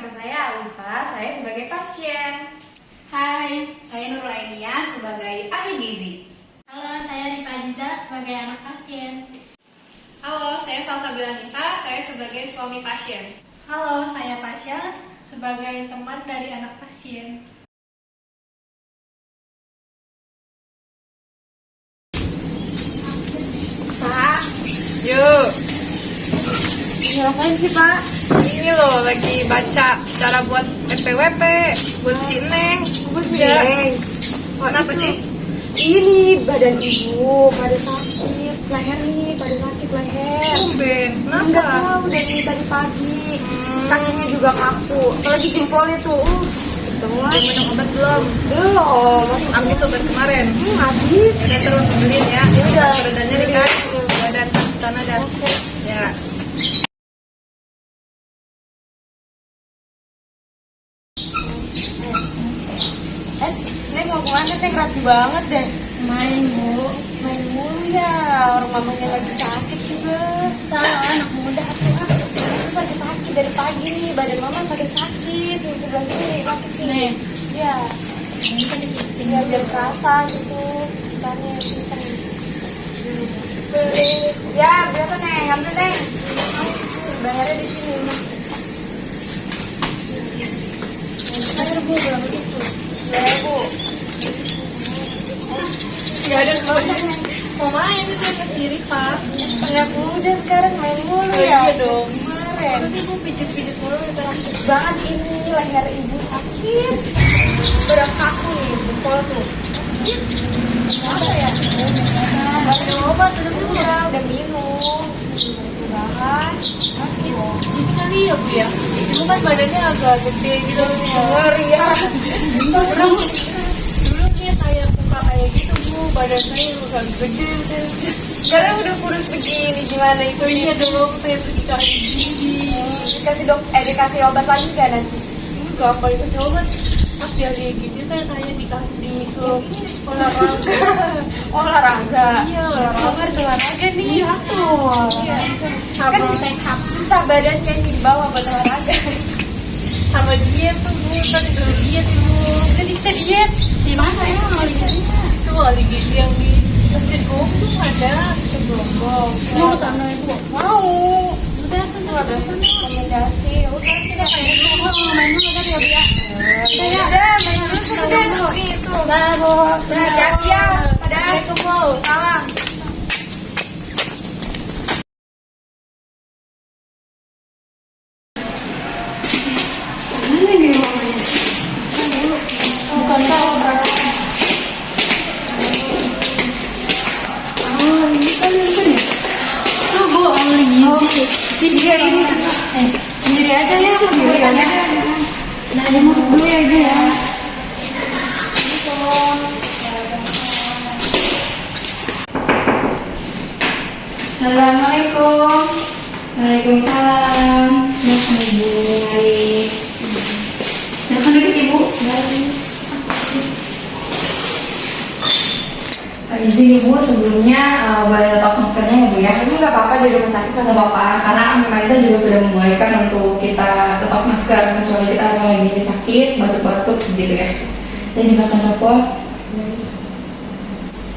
nama saya Alifa, saya sebagai pasien. Hai, saya Nurul Ainia sebagai ahli gizi. Halo, saya Rifa Aziza sebagai anak pasien. Halo, saya Salsabila Nisa, saya sebagai suami pasien. Halo, saya Tasya sebagai teman dari anak pasien. Pak, Yuk, ngapain sih Pak? ini loh lagi baca cara buat FPWP, buat sineng. Bus Neng. Kenapa sih? Ini badan ibu pada sakit, leher nih pada sakit leher. Tumben, Enggak kenapa? tahu dari tadi pagi. Terus kakinya juga kaku. Apalagi jempolnya tuh. Udah minum obat belum? Belum. Habis obat kemarin. Habis. Udah terus beliin ya. Ya udah. Badannya dikasih. Ya datang ke sana dah. Ya. Neng mau kemana Neng? Rapi banget deh. Main, Bu. Main mulu ya. Orang mamanya lagi sakit juga. Salah anak muda tuh. Aku pada sakit dari pagi nih. Badan mama pada sakit. Yang sebelah sini sakit nih. Nih. Iya. Ini kan dipiting. Tinggal biar kerasa gitu. Ikannya kenceng. Ya, berapa Neng? Ambil Neng. Bayarnya di sini. Ayo, Bu, berapa itu? 2.000. Gak ada keluarga. Mau main itu yang ke kiri, Pak. Anak muda sekarang main mulu Oh, ya. iya dong. Kemarin. Tapi ibu pijit-pijit mulu itu Sakit banget ini leher ibu sakit. Udah kaku nih, jempol tuh. Apa ya? Baru obat udah minum. Bahan sakit. Ini kali ya, Bu ya. Ibu kan badannya agak gede gitu. Ngeri ya. Dulu dia kayak muka kayak gitu, Bu. Badan saya agak gede gitu. Sekarang udah kurus begini, gimana itu? Oh iya dong, saya pergi ke gigi. Dikasih obat lagi gak nanti? Enggak, kalau dikasih obat pas dia kayak gitu saya kayak dikasih disuruh olahraga. Olahraga. Iya, olahraga. Kamu harus olahraga nih. Iya tuh. Iya. Sama Kan susah badan kayak di bawah buat olahraga. sama diet tuh, Bu. Tadi dulu diet, Bu. Jadi kita diet. Di mana ya oli gizinya? Tuh oli gizi yang di masjid Gombong ada sebelum. Mau sana Ibu. Mau. Udah, kan Tuh ada rekomendasi. Udah kita kayak gitu. mau main dulu kan ya, Bu ya? Udah ya. Udah, main dulu udah. Itu. Baru. Hati-hati ya. Pada. Assalamualaikum, Bu. Salam. Mana nih mamanya? Bukan tahu berapa. Oh, ini kan ya? Tuh, Bu, oli gizi. Sini ini. Sendiri aja ya, sendiri aja. Nah, dia masuk dulu ya, Ibu ya. Assalamualaikum. Waalaikumsalam. Silakan Ibu. Mari. Silakan duduk Ibu. Izin Ibu sebelumnya boleh lepas maskernya ya Bu ya. Ini nggak apa-apa di rumah sakit. Nggak apa-apa karena pemerintah juga sudah membolehkan untuk kita lepas masker kecuali kita lagi sakit, batuk-batuk gitu ya. Saya juga akan telepon.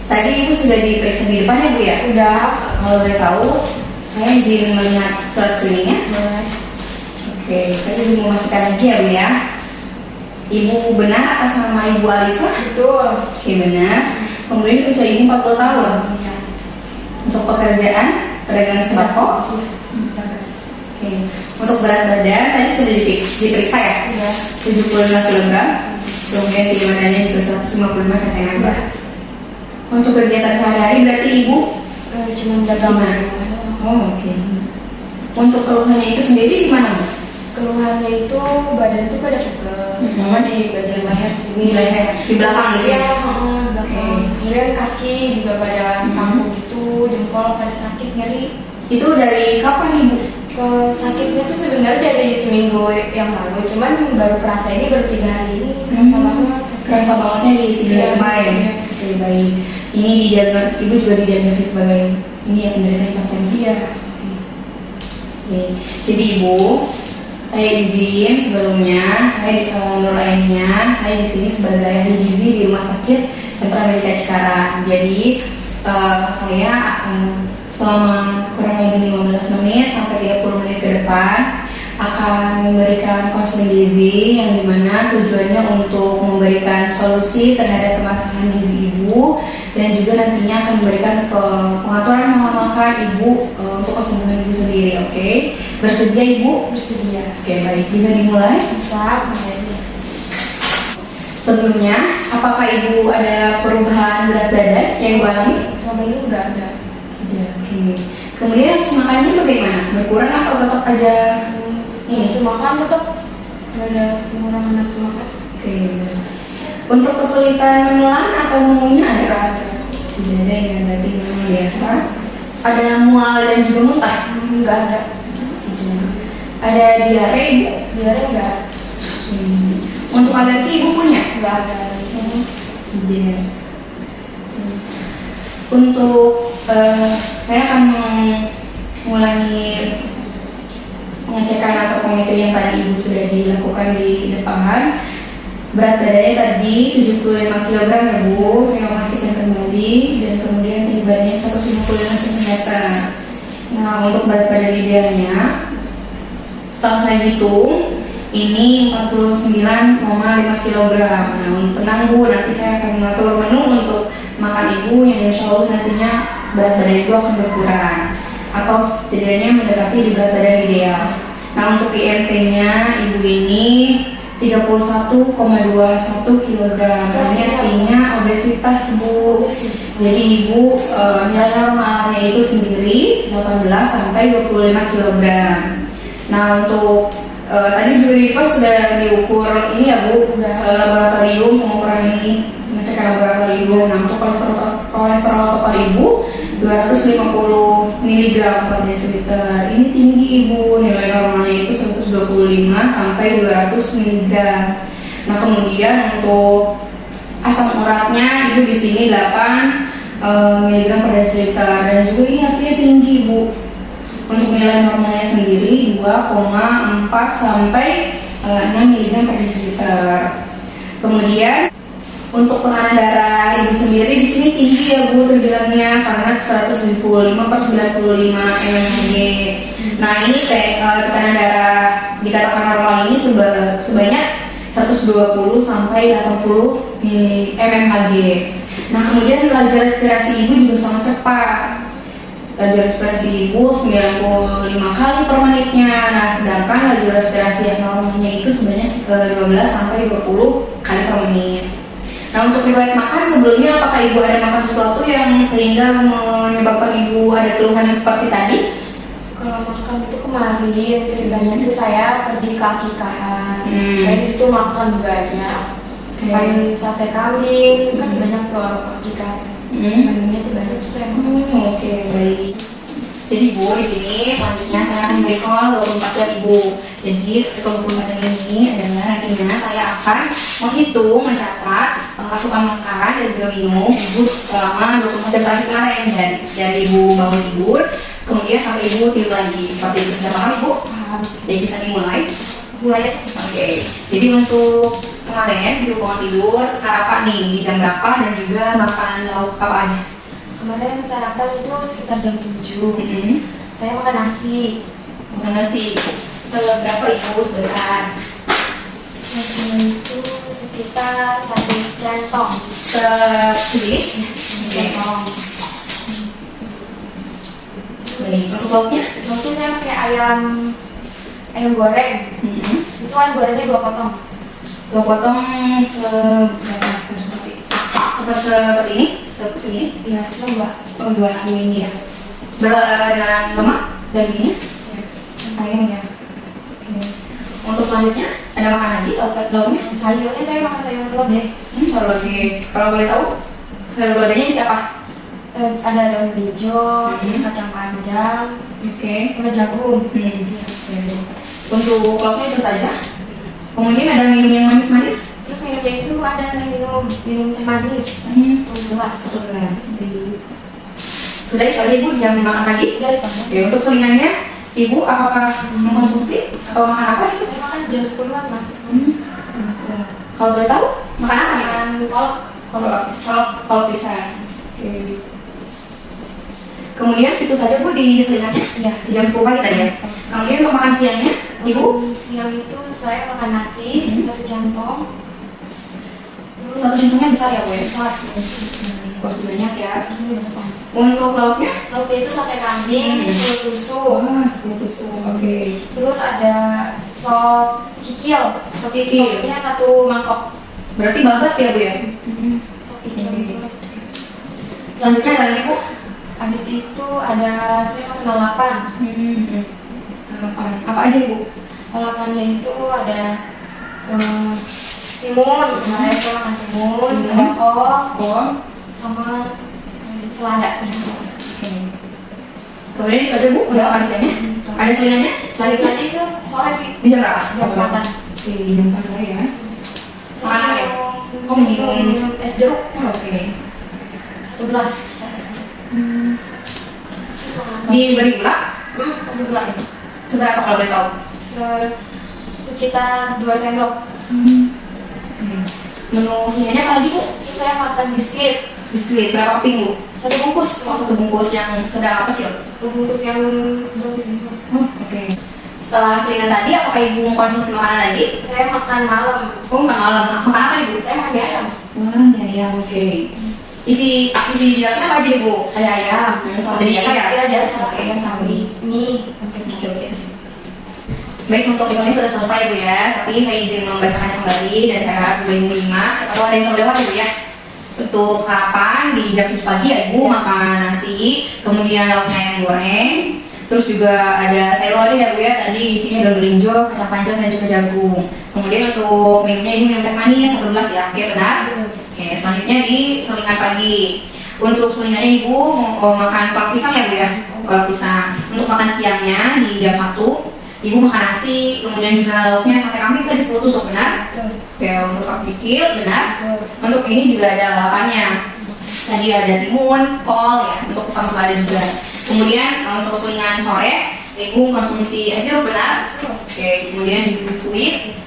Tadi Ibu sudah diperiksa di depan ya Bu ya? Udah. Kalau boleh tahu, saya izin melihat surat screeningnya. Boleh. Oke, saya izin memastikan lagi ya Bu ya. Ibu benar atas nama Ibu Alifa? Betul. Oke benar. Kemudian usia Ibu 40 tahun. Iya. Untuk pekerjaan, pedagang sembako. Oke. Untuk berat badan tadi sudah diperiksa ya? Iya. 75 kg. Kemudian tinggi badannya juga 155 cm. Untuk kegiatan sehari-hari berarti Ibu Cuma dagangan. oh, oke. Untuk keluhannya itu sendiri di mana, Bu? Keluhannya itu badan tuh pada pegel, sama di bagian leher sini. Di leher, di belakang gitu Iya, ya? belakang. Oke. Kemudian kaki juga pada kaku gitu, jempol pada sakit nyeri. Itu dari kapan Ibu? Sakitnya tuh sebenarnya dari seminggu yang lalu, cuman baru kerasa ini baru 3 hari ini. Kerasa banget. Kerasa bangetnya di 3 hari kemarin. Iya. Oke, baik. Ini didiagnosis, Ibu juga didiagnosis sebagai ini ya penderita hipertensi. Iya. Oke. Jadi Ibu, Saya izin sebelumnya, saya Nur Ainian, saya di sini sebagai ahli gizi di Rumah Sakit Sentra Medika Cikarang. Jadi saya selama kurang lebih 15 menit sampai 30 menit ke depan akan memberikan konseling gizi yang dimana tujuannya untuk memberikan solusi terhadap permasalahan gizi ibu dan juga nantinya akan memberikan pengaturan pola makan ibu untuk kesembuhan ibu sendiri. Oke, bersedia ibu? Bersedia. Oke, baik, bisa dimulai. Bisa, mulai aja. Sebelumnya, apakah ibu ada perubahan berat badan yang ibu alami? Selama ini nggak ada. Tidak. Oke. Kemudian nafsu makannya bagaimana? Berkurang atau tetap aja? Nafsu makan tetap nggak ada pengurangan nafsu makan. Oke. Untuk kesulitan menelan atau mengunyah ada? Nggak ada. Tidak ada ya, berarti memang biasa. Ada mual dan juga muntah? Nggak ada. Tidak. Ada diare ibu? Diare nggak ada. Untuk alergi ibu punya? Nggak ada. Tidak. Untuk saya akan mengulangi pengecekan atau penghitungan yang tadi ibu sudah dilakukan di depan. Berat badannya tadi 75 kg ya bu, saya masihkan kembali dan kemudian tinggi badannya 155 cm. Nah untuk berat badan idealnya setelah saya hitung ini 49,5 kg. Nah tenang bu, nanti saya akan mengatur menu untuk makan ibu yang insya Allah nantinya berat badan ibu akan berkurang atau setidaknya mendekati di berat badan ideal. Nah untuk IMT-nya ibu ini 31,21 kg. Ini artinya obesitas bu. Jadi ibu nilai normalnya itu sendiri 18 sampai 25 kg. Nah untuk tadi juga di depan sudah diukur ini ya bu, laboratorium pengukuran ini, pengecekan laboratorium. Nah untuk kolesterol total ibu 250 mg per desiliter. Ini tinggi ibu, nilai normalnya itu 125 sampai 200 mg. Nah kemudian untuk asam uratnya itu di sini 8 mg per desiliter dan juga ini artinya tinggi ibu. Untuk nilai normalnya sendiri 2,4 sampai 6 mg per desiliter. Kemudian untuk tekanan darah ibu sendiri di sini tinggi ya bu terbilangnya karena 175 per 95 mmHg. Nah ini tekanan darah dikatakan normal ini sebanyak 120 sampai 80 mmHg. Nah kemudian laju respirasi ibu juga sangat cepat. Laju respirasi ibu 95 kali per menitnya. Nah sedangkan laju respirasi yang normalnya itu sebanyak 12 sampai 20 kali per menit. Nah untuk riwayat makan sebelumnya apakah ibu ada makan sesuatu yang sehingga menyebabkan ibu ada keluhan seperti tadi? Kalau makan itu kemarin ceritanya tuh saya pergi ke akikahan. Saya di situ makan banyak. Makan sate kambing kan banyak tuh akikah. Menunya tuh banyak tuh saya makan. Oke, baik. Jadi Bu, di sini selanjutnya saya akan recall 24 jam Ibu. Jadi recall 24 jam ini adalah nantinya saya akan menghitung, mencatat asupan makan dan juga minum Ibu selama 24 jam terakhir kemarin dari Ibu bangun tidur, kemudian sampai Ibu tidur lagi. Seperti itu, sudah paham Ibu? Paham. Jadi bisa dimulai. Mulai. Oke. Jadi untuk kemarin di bangun tidur sarapan nih di jam berapa dan juga makan lauk apa aja? Kemarin sarapan itu sekitar jam 7. Saya makan nasi. Makan nasi. Seberapa Ibu sebentar? Nasinya itu sekitar 1 centong. Segini? Centong. Baik, untuk lauknya? Mungkin saya pakai ayam goreng. Itu ayam gorengnya 2 potong. 2 potong seberapa? Seperti ini? Segini? Iya, cuma 2. Oh, 2 ini ya. Dengan lemak dagingnya? Ayam ya. Oke. Untuk selanjutnya ada makan lagi lauknya? Sayurnya saya makan sayur lodeh. Sayur lodeh. Kalau boleh tahu sayur lodehnya isi apa? Ada daun hijau, terus kacang panjang, Oke. sama jagung. Untuk lauknya itu saja. Kemudian ada minum yang manis-manis. Terus minumnya itu ada saya minum teh manis. Gelas. Sudah itu aja Ibu, jangan makan lagi. Udah itu. Oke, untuk selingannya Ibu apakah mengkonsumsi atau makan apa nih? Saya makan jam 10-an lah. Kalau boleh tahu makan apa nih? Makan Kalau pisang. Oke. Kemudian itu saja Bu di selingannya? Iya. Di jam 10 pagi tadi ya. Kemudian untuk makan siangnya, Ibu? Siang itu saya makan nasi, 1 centong. Terus Satu centongnya besar ya Bu ya? besar. Porsi banyak ya. Terus ini banyak. Untuk lauknya? Lauknya itu sate kambing, 10 tusuk. Wah, 10 tusuk. Oke. Terus ada sop kikil. Sop kikil. Sopnya 1 mangkok. Berarti babat ya Bu ya? Sop kikil Oke. itu. Selanjutnya ada lagi Bu? Habis itu ada saya makan lalapan. Apa aja Ibu? Lalapannya itu ada timun, kemarin saya makan timun, ada kol, sama selada. Oke. Kemudian itu aja Bu, udah makan siangnya? Ada selingannya? Selanjutnya Selanjutnya itu sore sih, di jam berapa? jam 4-an. Oke, di jam 4 sore ya. Makan apa ya? Oh, minum es jeruk Oke. 1 gelas. Diberi gula? Masuk gula. Seberapa kalau boleh tahu? Sekitar 2 sendok. Menu selingannya apa lagi Bu? Terus saya makan biskuit Biskuit, berapa keping Bu? 1 bungkus. Oh, 1 bungkus yang sedang apa kecil? 1 bungkus yang sedang sini. Oke. Setelah selingan tadi, apakah Ibu mengkonsumsi makanan lagi? Saya makan malam. Oh, makan malam. Makan apa Ibu? Saya makan mie ayam. Wah, ya, oke. Isi di dalamnya apa aja Ibu? Ada ayam. Seperti biasa ya? Iya, ada Oke, ayam sawi. Mie sampai Oke, oke. Baik, untuk ini sudah selesai Bu ya, tapi saya izin membacakannya kembali dan saya harap Bu Ibu menyimak. Siapa tahu ada yang terlewat ya Bu ya. Untuk sarapan di jam 7 pagi ya Ibu makan nasi, kemudian lauknya ayam goreng, terus juga ada sayur lodeh ya Bu ya, tadi isinya daun melinjo, kacang panjang dan juga jagung. Kemudian untuk minumnya Ibu minum teh manis 1 gelas ya, oke benar? Oke, selanjutnya di selingan pagi. Untuk selingannya Ibu mau makan kolak pisang ya Bu ya, kolak pisang. Untuk makan siangnya di jam 1 Ibu makan nasi, kemudian juga lauknya sate kambing tadi 10 tusuk, benar? Oke, untuk sop kikil, benar? Untuk ini juga ada lalapannya. Tadi ada timun, kol ya, untuk sama selada juga. Kemudian untuk selingan sore, Ibu konsumsi es jeruk, benar? Oke, kemudian juga biskuit.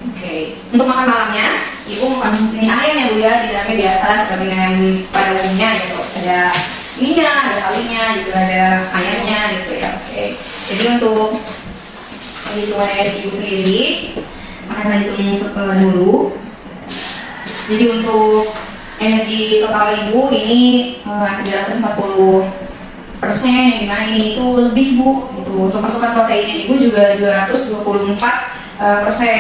Oke, untuk makan malamnya, Ibu mengkonsumsi mie ayam ya Bu ya, di dalamnya biasa seperti yang pada umumnya gitu. Ada mie-nya, ada sawinya, juga ada ayamnya gitu ya. Oke. Jadi untuk dari Ibu sendiri akan saya hitung dulu. Jadi untuk energi total Ibu ini 340%, yang dimana ini itu lebih Bu. Gitu. Untuk asupan proteinnya Ibu juga 224%,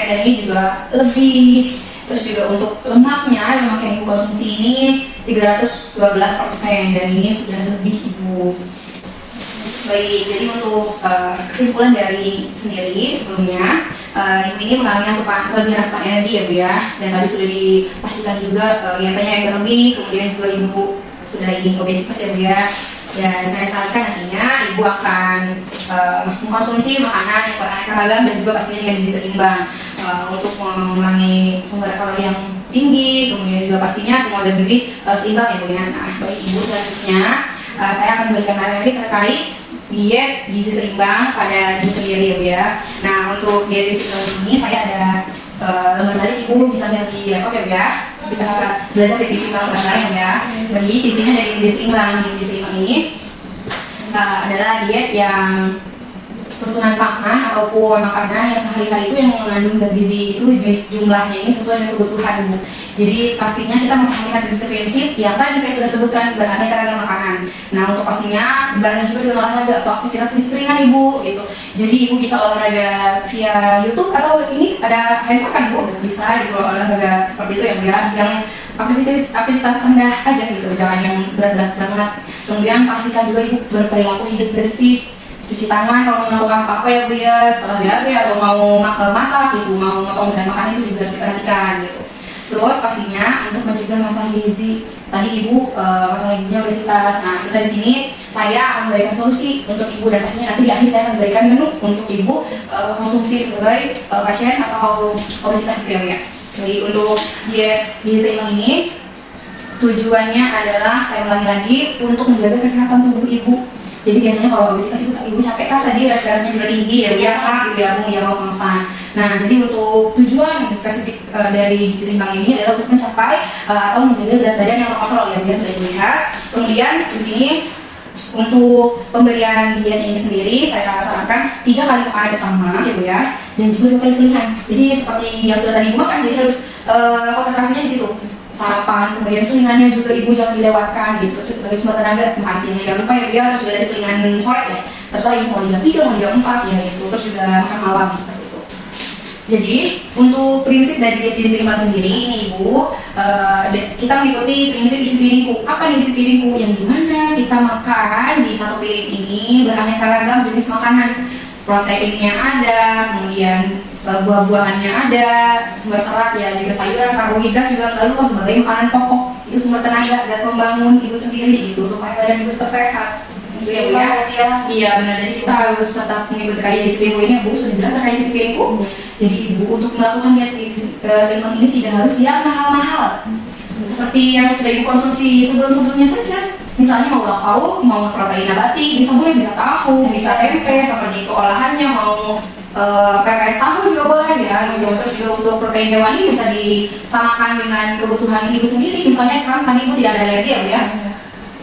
dan ini juga lebih. Terus juga untuk lemak yang Ibu konsumsi ini 312%, dan ini sudah lebih Ibu. Baik, jadi untuk kesimpulan dari sendiri sebelumnya, Ibu ini mengalami kelebihan asupan energi ya Bu ya, dan tadi sudah dipastikan juga IMP-nya yang berlebih, kemudian juga Ibu sudah ingin obesitas ya Bu ya. Dan saya sarankan nantinya Ibu akan mengkonsumsi makanan yang beraneka ragam dan juga pastinya dengan gizi seimbang untuk mengurangi sumber kalori yang tinggi, kemudian juga pastinya semua dengan gizi seimbang ya Bu ya. Nah, bagi Ibu selanjutnya saya akan memberikan materi terkait diet gizi seimbang pada Ibu sendiri ya Bu ya. Nah, untuk diet gizi seimbang ini saya ada lembar dari Ibu bisa lihat di laptop ya Bu ya. Kita belajar dari gizi seimbang bareng ya. Bagi gizinya dari gizi seimbang ini adalah diet yang susunan pangan ataupun makanan yang sehari-hari itu yang mengandung zat gizi itu jumlahnya ini sesuai dengan kebutuhan Bu. Jadi pastinya kita memperhatikan prinsip-prinsip yang tadi saya sudah sebutkan beraneka ragam makanan. Nah, untuk pastinya barangnya juga dengan olahraga atau aktivitas fisik ringan Ibu gitu. Jadi Ibu bisa olahraga via YouTube atau ini ada handphone kan Bu, bisa gitu olahraga seperti itu ya Bu ya. Yang aktivitas rendah aja gitu, jangan yang berat-berat banget. Kemudian pastikan juga Ibu berperilaku hidup bersih, cuci tangan kalau mau melakukan apa ya Bu ya, setelah BAB atau mau masak gitu, mau motong dan makan itu juga harus diperhatikan gitu. Terus pastinya untuk mencegah masalah gizi, tadi Ibu masalah gizinya obesitas. Nah, dari sini saya akan memberikan solusi untuk Ibu, dan pastinya nanti di akhir saya akan memberikan menu untuk Ibu konsumsi sebagai pasien atau obesitas gitu ya Bu ya. Jadi untuk diet gizi seimbang ini tujuannya adalah, saya ulangi lagi, untuk menjaga kesehatan tubuh Ibu. Jadi biasanya kalau habis kasih ibu capek kan tadi respirasinya juga tinggi ya biasa gitu ya bu ya ngos-ngosan. Nah jadi untuk tujuan spesifik dari gizi seimbang ini adalah untuk mencapai atau menjaga berat badan yang terkontrol ya biasa sudah dilihat. Kemudian di sini untuk pemberian dietnya ini sendiri saya sarankan 3 kali makanan pertama ya bu ya, dan juga 2 kali selingan. Jadi seperti yang sudah tadi ibu makan, jadi harus konsentrasinya di situ. Sarapan, kemudian selingannya juga ibu jangan dilewatkan gitu. Terus sebagai sumber tenaga makan siangnya jangan lupa ya bu ya, terus juga dari selingan sore ya. Terserah ibu mau di jam 3 mau di jam 4 ya gitu. Terus juga makan malam seperti itu. Jadi untuk prinsip dari diet gizi seimbang sendiri ini ibu, kita mengikuti prinsip isi piringku. Apa nih isi piringku? Yang dimana kita makan di satu piring ini beraneka ragam jenis makanan. Proteinnya ada, kemudian buah-buahannya ada, sumber serat ya, juga sayuran, karbohidrat juga nggak lupa sebagai makanan pokok. Itu sumber tenaga dan pembangun ibu sendiri gitu supaya badan ibu tetap sehat. Gitu ya. Iya benar, jadi kita harus tetap mengikuti kaedah gizi piringku ini bu, sudah jelas kaedah gizi piringku. Jadi ibu untuk melakukan diet gizi seimbang ini tidak harus yang mahal-mahal. Seperti yang sudah ibu konsumsi sebelum-sebelumnya saja. Misalnya mau lauk pauk, mau protein nabati, bisa boleh, bisa tahu, bisa tempe, seperti itu olahannya, mau PPS tahu juga boleh ya. Terus juga untuk protein hewani bisa disamakan dengan kebutuhan ibu sendiri. Misalnya kan tadi ibu tidak ada alergi ya bu ya.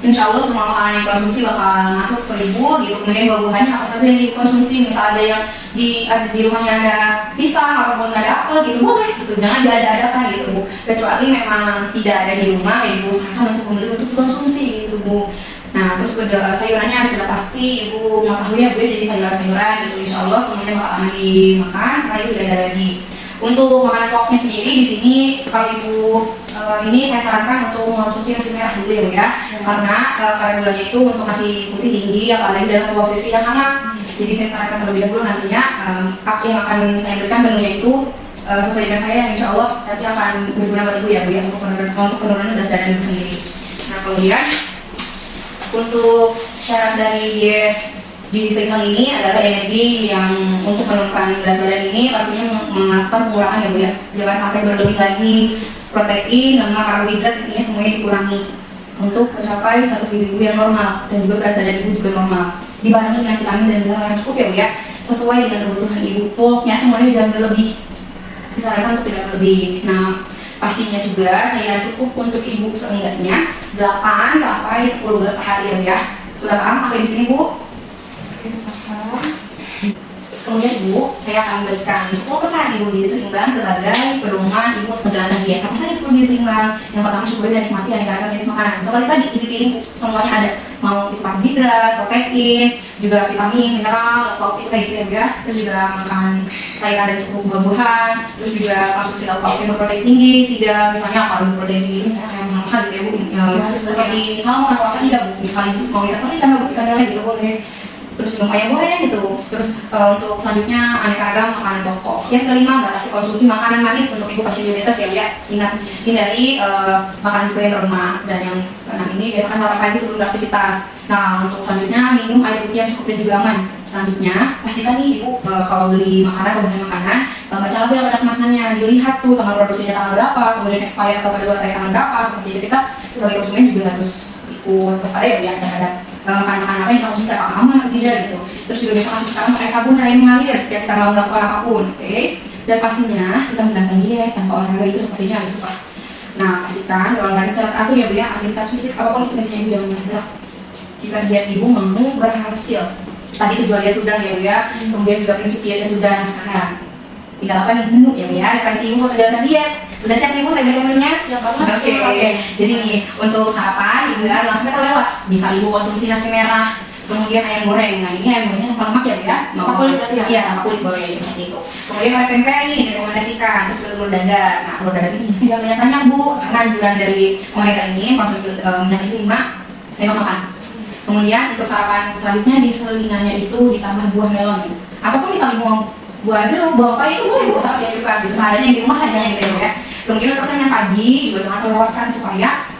Insya Allah semua makanan yang dikonsumsi bakal masuk ke ibu gitu. Kemudian buah-buahannya apa saja yang dikonsumsi, misal ada yang di rumahnya ada pisang ataupun ada apel gitu boleh gitu, jangan diada-adakan gitu bu. Kecuali memang tidak ada di rumah ya ibu usahakan untuk membeli untuk dikonsumsi gitu bu. Nah terus sayurannya sudah pasti ibu mengetahui ya bu ya, jadi sayuran-sayuran gitu insya Allah semuanya bakal aman dimakan karena itu tidak ada lagi. Untuk makanan pokoknya sendiri di sini kalau ibu ini saya sarankan untuk mengonsumsi nasi merah dulu ya bu ya, karena kadar gulanya itu untuk nasi putih tinggi apalagi dalam posisi yang hangat. Jadi saya sarankan terlebih dahulu nantinya yang akan saya berikan menunya itu sesuai dengan saya, insya Allah nanti akan berguna buat ibu ya bu ya untuk penurunan berat badan ibu sendiri. Nah kemudian untuk syarat dari diet di seimbang ini adalah energi yang untuk menurunkan berat badan ini pastinya melakukan pengurangan ya bu ya, jangan sampai berlebih lagi. Protein, lemak, karbohidrat intinya semuanya dikurangi untuk mencapai status gizi ibu yang normal dan juga berat badan ibu juga normal. Dibarengi dengan vitamin dan mineral yang cukup ya bu ya, sesuai dengan kebutuhan ibu. Pokoknya semuanya jangan berlebih, disarankan untuk tidak berlebih. Nah pastinya juga cairan cukup untuk ibu seenggaknya 8 sampai 10 gelas per hari ya bu ya. Sudah paham sampai di sini bu? Kemudian ibu, saya akan berikan 10 pesan ibu gizi seimbang sebagai pedoman ibu menjalankan diet. Apa saja 10 gizi seimbang? Yang pertama syukuri dan nikmati aneka ragam jenis makanan. Seperti tadi isi piring semuanya ada, mau itu karbohidrat, protein, juga vitamin, mineral, lauk itu kayak gitu ya bu ya. Terus juga makan sayuran dan cukup buah-buahan. Terus juga konsumsi lauk pauk yang berprotein tinggi. Tidak misalnya kalau berprotein tinggi misalnya kayak mahal-mahal gitu ya bu. Seperti salmon atau apa tidak bu. Misalnya mau ikan teri tambah ikan lele gitu boleh. Terus juga ayam goreng gitu. Terus untuk selanjutnya aneka ragam makanan pokok. Yang kelima batasi konsumsi makanan manis untuk ibu pasien diabetes ya bu ya. Ingat hindari makanan juga yang berlemak. Dan yang keenam ini biasakan sarapan pagi sebelum beraktivitas. Nah untuk selanjutnya minum air putih yang cukup dan juga aman. Selanjutnya pastikan nih ibu kalau beli makanan atau bahan makanan baca label pada kemasannya, dilihat tuh tanggal produksinya tanggal berapa, kemudian expired atau pada luar tanggal berapa. Seperti itu kita sebagai konsumen juga harus ikut waspada ya bu ya terhadap makanan-makanan apa yang kita konsumsi apakah aman atau tidak gitu. Terus juga misalkan sekarang pakai sabun dan air mengalir setiap kita mau melakukan apapun, oke? Dan pastinya kita menjalankan diet tanpa olahraga itu sepertinya agak susah. Nah pastikan olahraga secara teratur ya bu ya, aktivitas fisik apapun itu intinya ibu jangan bergerak. Jika diet ibu mau berhasil, tadi tujuan diet sudah ya bu ya, kemudian juga prinsip dietnya sudah. Nah sekarang tinggal apa nih menu ya bu ya, referensi ibu untuk menjalankan diet. Sudah siap nih bu, saya berikan menunya? Siap banget. Oke. Jadi nih, untuk sarapan ibu ya, jangan sampai terlewat. Bisa ibu konsumsi nasi merah, kemudian ayam goreng. Nah ini ayam gorengnya tanpa lemak ya bu ya? Tanpa kulit berarti ya? Iya, tanpa kulit boleh seperti itu. Kemudian ada tempe ini direkomendasikan, terus juga telur dadar. Nah telur dadar ini jangan banyak-banyak bu, karena anjuran dari mereka ini konsumsi minyak ini 5 sendok makan. Kemudian untuk sarapan selanjutnya di selingannya itu ditambah buah melon. Ataupun misalnya mau buah jeruk, buah apa itu boleh bisa diajukan gitu. Seadanya di rumah hanya gitu ya. Kemudian untuk siang pagi juga jangan melewatkan supaya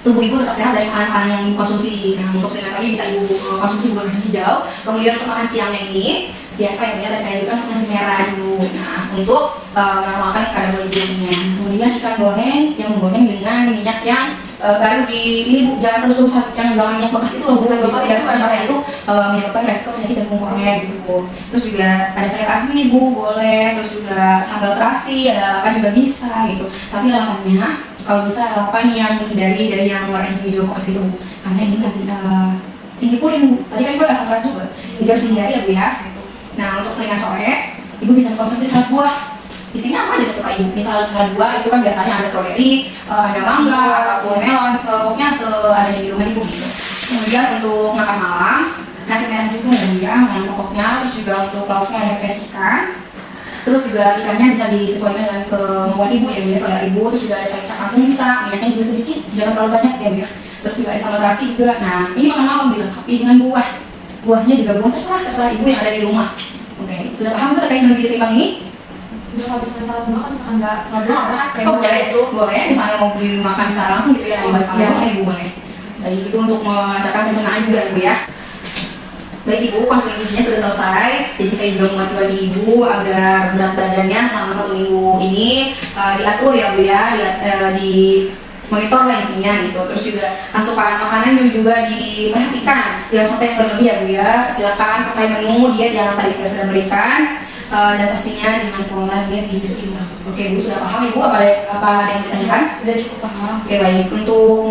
tubuh ibu tetap sehat dari makanan-makanan yang dikonsumsi. Nah untuk siang pagi bisa ibu konsumsi buah kacang hijau. Kemudian untuk makan siangnya ini biasa ya tadi saya juga nasi merah dulu. Nah untuk menormalkan kadar gula hidupnya. Kemudian ikan goreng yang menggoreng dengan minyak yang baru di ini Bu, jangan terus-terusan yang gampang minyak bekas itu loh Bu, gitu ya, soalnya saya itu menyebabkan resiko penyakit jantung koroner gitu Bu. Terus juga ada sayur asmi nih Bu, boleh, terus juga sambal terasi, ada lalapan juga bisa gitu. Tapi lalapannya kalau bisa lalapan yang menghindari dari yang warna hijau seperti itu Bu, karena ini nanti tinggi purin Bu. Tadi kan gue rasa keras juga, jadi harus hindari ya Bu ya. Gitu. Nah untuk selingan sore, Ibu bisa konsumsi salad buah. Isinya apa aja suka Ibu? Misal salad buah itu kan biasanya ada strawberry, ada mangga, ataupun melon, pokoknya seadanya di rumah Ibu gitu. Kemudian untuk makan malam, nasi merah juga ya, makanan pokoknya. Terus juga untuk lauknya ada pes ikan. Terus juga ikannya bisa disesuaikan dengan kemauan Ibu ya Bu ya, selera Ibu. Terus juga ada sayur kangkung bisa, minyaknya juga sedikit, jangan terlalu banyak ya Bu ya. Terus juga ada sambal terasi juga. Nah ini makan malam dilengkapi dengan buah. Buahnya juga buah terserah Ibu yang ada di rumah. Oke, sudah paham tuh terkait dengan gizi seimbang ini? Sudah kalau misalnya salad buah kan misalkan nggak salad buah apa kayak Oh buah boleh, itu. boleh. Misalnya mau dimakan secara langsung gitu ya, dibuat salad buah Ibu boleh. Jadi itu untuk melancarkan pencernaan juga Ibu ya. Baik Ibu, konseling gizinya sudah selesai. Jadi saya juga memotivasi Ibu agar berat badannya selama 1 minggu ini diatur ya Bu ya, di monitor lah intinya gitu. Terus juga asupan makanan juga diperhatikan, jangan sampai yang berlebih ya Bu ya. Silakan pakai menu diet yang tadi saya sudah berikan, dan pastinya dengan pola diet gizi seimbang. Oke Bu, sudah paham Ibu? Apa ada yang ditanyakan? Sudah cukup paham. Oke baik, untuk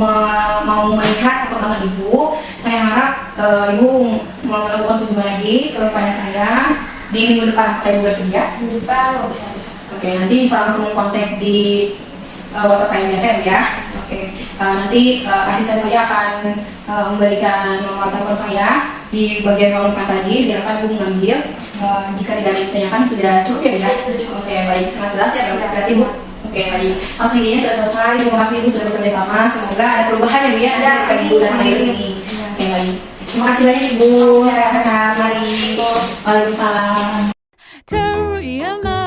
mau melihat perkembangan Ibu, saya harap Ibu mau melakukan kunjungan lagi kepada saya di minggu depan. Apa Ibu bersedia? Minggu depan bisa. Oke, nanti bisa langsung kontak di WhatsApp saya biasa ya Bu ya. Oke, nanti asisten saya akan memberikan nomor telepon saya di bagian ruang depan tadi. Silakan Bu mengambil. Jika tidak ada yang ditanyakan sudah cukup ya Bu ya? Sudah cukup. Oke baik, sangat jelas ya berarti Bu. Oke baik, langsung ini sudah selesai. Terima kasih Ibu sudah bekerja sama. Semoga ada perubahan ya Bu ya nanti bagi Ibu dan lagi kesini. Oke baik, terima kasih banyak Ibu. Sehat-sehat. Mari. Waalaikumsalam. Terima